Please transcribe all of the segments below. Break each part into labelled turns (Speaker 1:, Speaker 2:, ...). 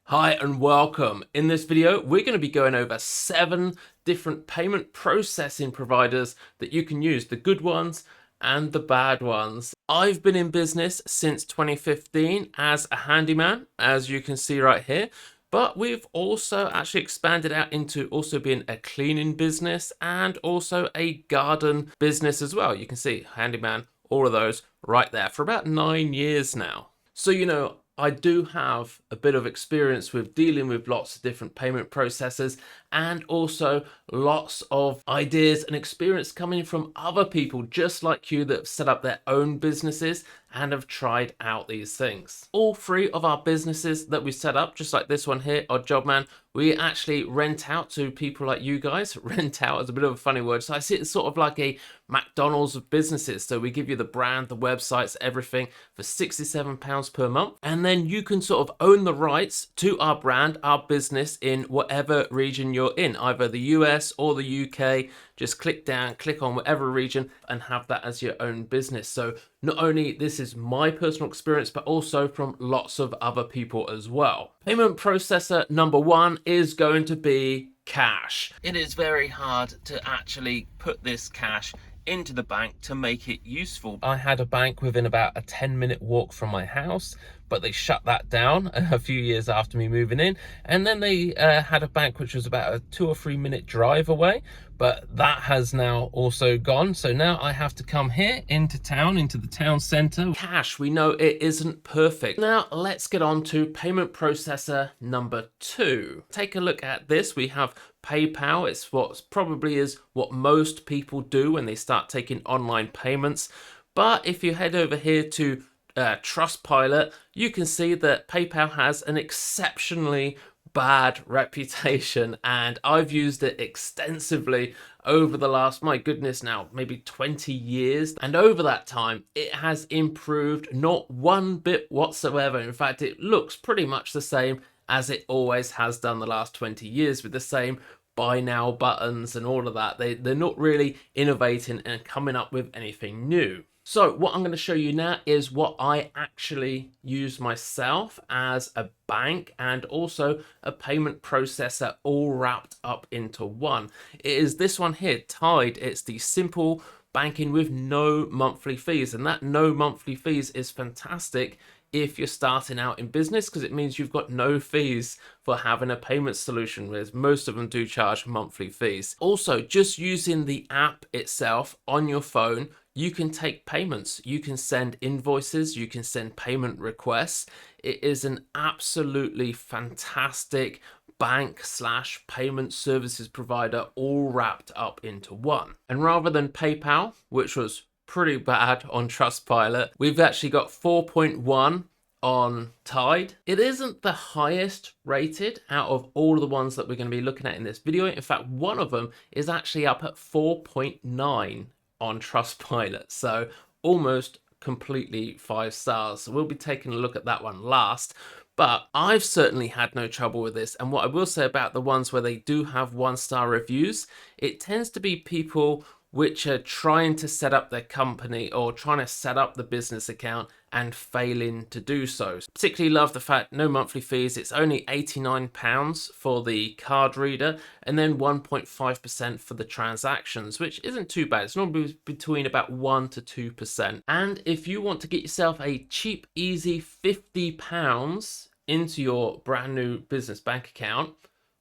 Speaker 1: Hi and welcome. In this video, we're going to be going over 7 different payment processing providers that you can use, the good ones and the bad ones. I've been in business since 2015 as a handyman, as you can see right here, but we've also actually expanded out into also being a cleaning business and also a garden business as well. You can see handyman, all of those right there for about 9 years now. So, I do have a bit of experience with dealing with lots of different payment processors and also lots of ideas and experience coming from other people just like you that have set up their own businesses and have tried out these things. All 3 of our businesses that we set up, just like this one here, Odd Job Man, we actually rent out to people like you guys. Rent out is a bit of a funny word. So I see it's sort of like a McDonald's of businesses. So we give you the brand, the websites, everything for £67 per month. And then you can sort of own the rights to our brand, our business in whatever region you're in, either the US or the UK. Just click down, click on whatever region and have that as your own business. So not only this is my personal experience, but also from lots of other people as well. Payment processor number 1 is going to be cash. It is very hard to actually put this cash into the bank to make it useful. I had a bank within about a 10-minute walk from my house, but they shut that down a few years after me moving in. And then they had a bank which was about a 2 or 3 minute drive away, but that has now also gone. So now I have to come here into town, into the town center. Cash, we know it isn't perfect. Now let's get on to payment processor number 2. Take a look at this. We have PayPal. It's what probably is what most people do when they start taking online payments. But if you head over here to Trustpilot, you can see that PayPal has an exceptionally bad reputation, and I've used it extensively over the last, my goodness, now maybe 20 years. And over that time, it has improved not one bit whatsoever. In fact, it looks pretty much the same as it always has done the last 20 years with the same buy now buttons and all of that. They're not really innovating and coming up with anything new. So what I'm going to show you now is what I actually use myself as a bank and also a payment processor all wrapped up into one. It is this one here, Tide. It's the simple banking with no monthly fees, and that no monthly fees is fantastic if you're starting out in business, because it means you've got no fees for having a payment solution, whereas most of them do charge monthly fees. Also, just using the app itself on your phone, you can take payments, you can send invoices, you can send payment requests. It is an absolutely fantastic bank slash payment services provider all wrapped up into one. And rather than PayPal, which was pretty bad on Trustpilot, we've actually got 4.1 on Tide. It isn't the highest rated out of all of the ones that we're going to be looking at in this video. In fact, one of them is actually up at 4.9 on Trustpilot, so almost completely 5 stars. So we'll be taking a look at that one last. But I've certainly had no trouble with this. And what I will say about the ones where they do have 1-star reviews, it tends to be people which are trying to set up their company or trying to set up the business account and failing to do so. Particularly love the fact no monthly fees. It's only £89 for the card reader and then 1.5% for the transactions, which isn't too bad. It's normally between about 1 to 2%. And if you want to get yourself a cheap, easy £50 into your brand new business bank account,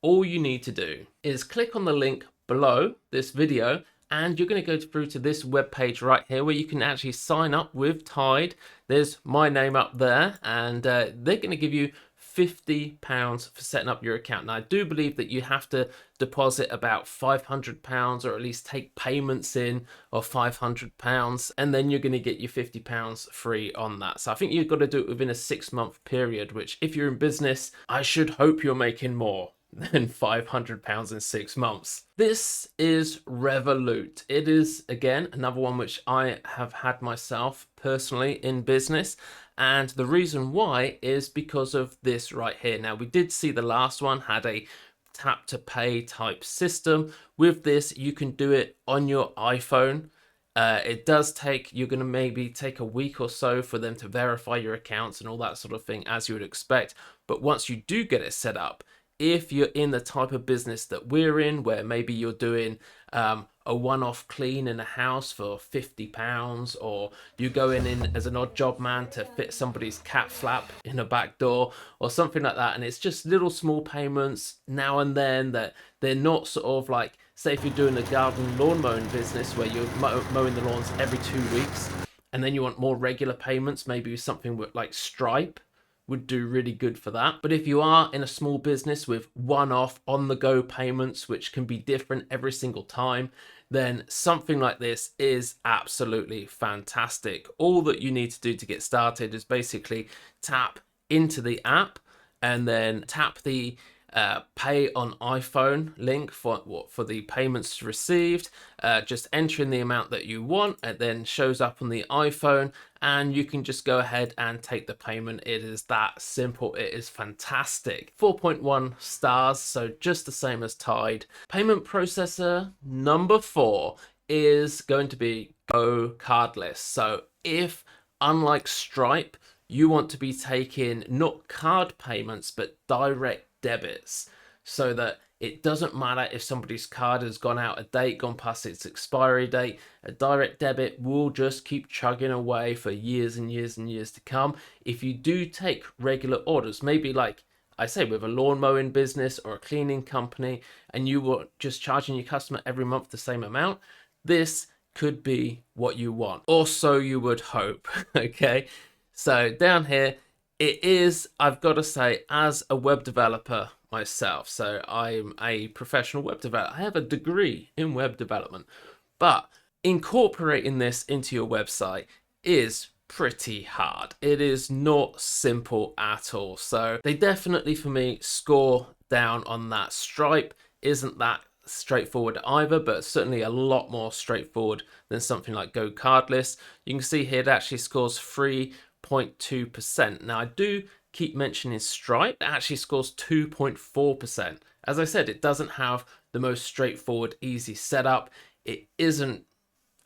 Speaker 1: all you need to do is click on the link below this video, and you're going to go through to this web page right here where you can actually sign up with Tide. There's my name up there, and they're going to give you £50 for setting up your account. Now, I do believe that you have to deposit about £500 or at least take payments in of £500, and then you're going to get your £50 free on that. So I think you've got to do it within a 6-month period, which if you're in business, I should hope you're making more than £500 in 6 months. This is Revolut. It is, again, another one which I have had myself personally in business. And the reason why is because of this right here. Now, we did see the last one had a tap to pay type system. With this, you can do it on your iPhone It does take, you're going to maybe take a week or so for them to verify your accounts and all that sort of thing, as you would expect. But once you do get it set up, if you're in the type of business that we're in, where maybe you're doing a one-off clean in a house for £50, or you go in as an odd job man to fit somebody's cat flap in a back door or something like that, and it's just little small payments now and then, that they're not sort of like, say if you're doing a garden lawn mowing business where you're mowing the lawns every 2 weeks, and then you want more regular payments, maybe something with like Stripe would do really good for that. But if you are in a small business with one-off on-the-go payments, which can be different every single time, then something like this is absolutely fantastic. All that you need to do to get started is basically tap into the app and then tap the pay on iPhone link for the payments received. Just enter in the amount that you want. It then shows up on the iPhone, and you can just go ahead and take the payment. It is that simple. It is fantastic. 4.1 stars, so just the same as Tide. Payment processor number 4 is going to be Go Cardless. So if, unlike Stripe, you want to be taking not card payments but direct debits, so that it doesn't matter if somebody's card has gone out of date, gone past its expiry date, a direct debit will just keep chugging away for years and years and years to come. If you do take regular orders, maybe like I say with a lawn mowing business or a cleaning company, and you were just charging your customer every month the same amount, this could be what you want, or so you would hope. Okay, so down here, it is, I've got to say, as a web developer myself, so I'm a professional web developer. I have a degree in web development, but incorporating this into your website is pretty hard. It is not simple at all. So they definitely, for me, score down on that. Stripe isn't that straightforward either, but certainly a lot more straightforward than something like Go Cardless. You can see here it actually scores 3.2%. Now I do keep mentioning Stripe. It actually scores 2.4%. As I said, it doesn't have the most straightforward, easy setup. It isn't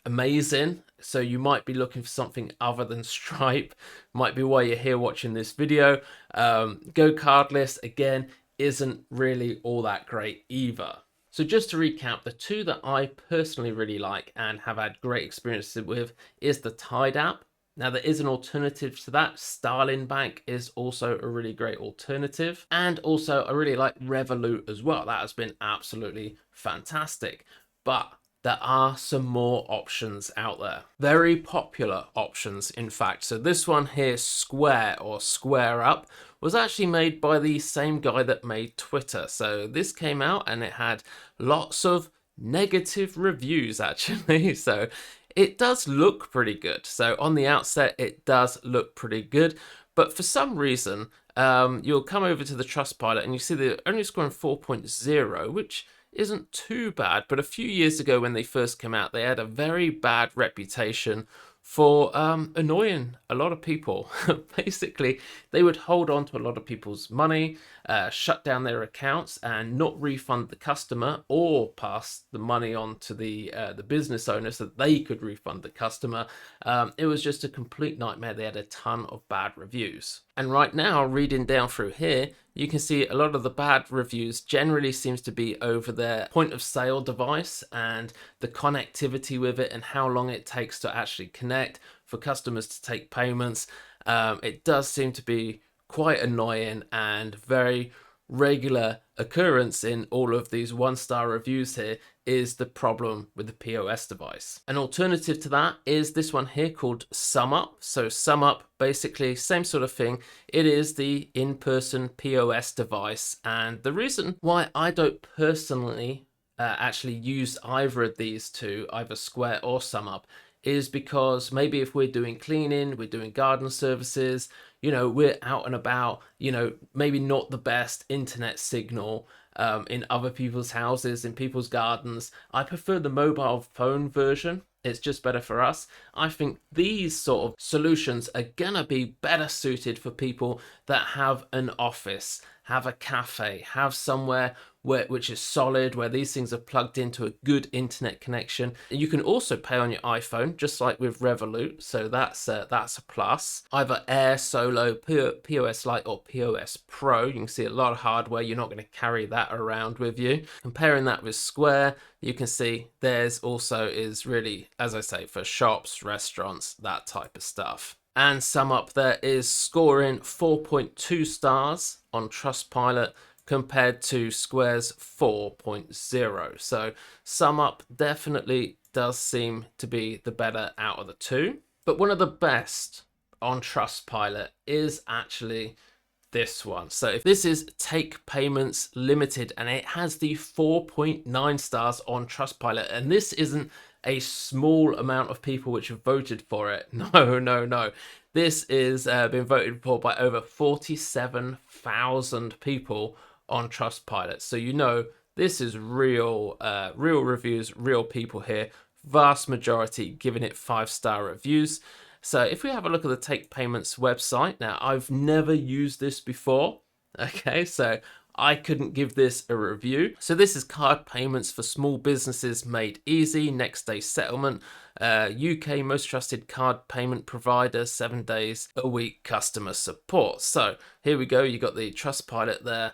Speaker 1: amazing, so you might be looking for something other than Stripe. Might be why you're here watching this video. Go Cardless, again, isn't really all that great either. So just to recap, the two that I personally really like and have had great experiences with is the Tide app. Now there is an alternative to that. Starling Bank is also a really great alternative. And also I really like Revolut as well. That has been absolutely fantastic. But there are some more options out there. Very popular options, in fact. So this one here, Square or Square Up, was actually made by the same guy that made Twitter. So this came out and it had lots of negative reviews actually. So it does look pretty good. So on the outset, it does look pretty good. But for some reason, you'll come over to the Trustpilot and you see they're only scoring 4.0, which isn't too bad. But a few years ago when they first came out, they had a very bad reputation for annoying a lot of people. Basically, they would hold on to a lot of people's money, shut down their accounts, and not refund the customer or pass the money on to the business owner so that they could refund the customer. It was just a complete nightmare. They had a ton of bad reviews. And right now, reading down through here, you can see a lot of the bad reviews generally seems to be over their point of sale device and the connectivity with it and how long it takes to actually connect for customers to take payments. It does seem to be quite annoying and very regular occurrence in all of these 1-star reviews here is the problem with the POS device. An alternative to that is this one here called SumUp. So SumUp, basically same sort of thing. It is the in-person POS device, and the reason why I don't personally actually use either of these two, either Square or SumUp, is because maybe if we're doing cleaning, we're doing garden services, you know, we're out and about, you know, maybe not the best internet signal in other people's houses, in people's gardens. I prefer the mobile phone version. It's just better for us. I think these sort of solutions are gonna be better suited for people that have an office have a cafe, have somewhere which is solid, where these things are plugged into a good internet connection. You can also pay on your iPhone, just like with Revolut, so that's a plus. Either Air, Solo, POS Lite or POS Pro. You can see a lot of hardware, you're not going to carry that around with you. Comparing that with Square, you can see theirs also is really, as I say, for shops, restaurants, that type of stuff. And SumUp there is scoring 4.2 stars on Trustpilot compared to Square's 4.0. So SumUp definitely does seem to be the better out of the two. But one of the best on Trustpilot is actually this one. So if this is Take Payments Limited, and it has the 4.9 stars on Trustpilot, and this isn't a small amount of people which have voted for it. No. This is been voted for by over 47,000 people on Trustpilot. So you know this is real reviews, real people here. Vast majority giving it 5-star reviews. So if we have a look at the Take Payments website, now I've never used this before, okay, so I couldn't give this a review. So this is card payments for small businesses made easy, next day settlement, UK most trusted card payment provider, 7 days a week customer support. So here we go, you got the Trustpilot there.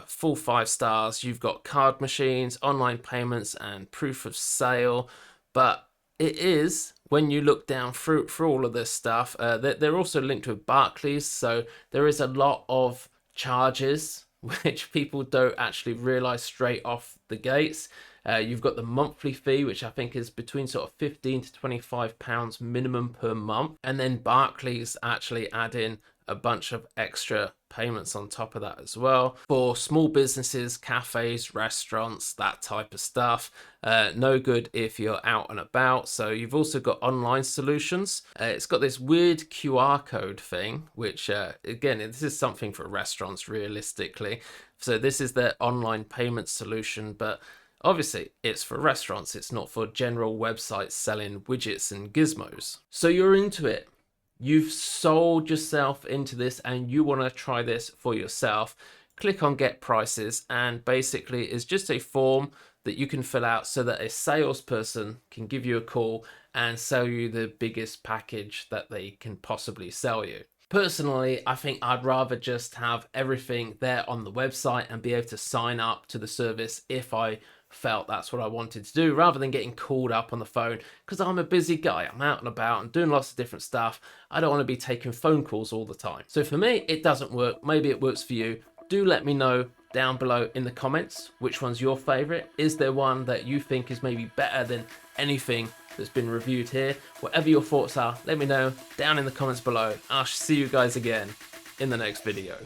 Speaker 1: Full 5 stars. You've got card machines, online payments, and proof of sale. But it is, when you look down through all of this stuff, they're also linked with Barclays, so there is a lot of charges which people don't actually realize straight off the gates. You've got the monthly fee, which I think is between sort of £15 to £25 minimum per month, and then Barclays actually add in a bunch of extra payments on top of that as well for small businesses, cafes, restaurants, that type of stuff. No good if you're out and about. So you've also got online solutions. It's got this weird QR code thing, which again, this is something for restaurants realistically. So this is their online payment solution, but obviously it's for restaurants. It's not for general websites selling widgets and gizmos. So you're into it. You've sold yourself into this and you want to try this for yourself. Click on Get Prices, and basically it's just a form that you can fill out so that a salesperson can give you a call and sell you the biggest package that they can possibly sell you. Personally, I think I'd rather just have everything there on the website and be able to sign up to the service if I felt that's what I wanted to do, rather than getting called up on the phone, because I'm a busy guy. I'm out and about and doing lots of different stuff. I don't want to be taking phone calls all the time. So for me, it doesn't work. Maybe it works for you. Do let me know down below in the comments which one's your favorite. Is there one that you think is maybe better than anything that's been reviewed here? Whatever your thoughts are, let me know down in the comments below. I'll see you guys again in the next video.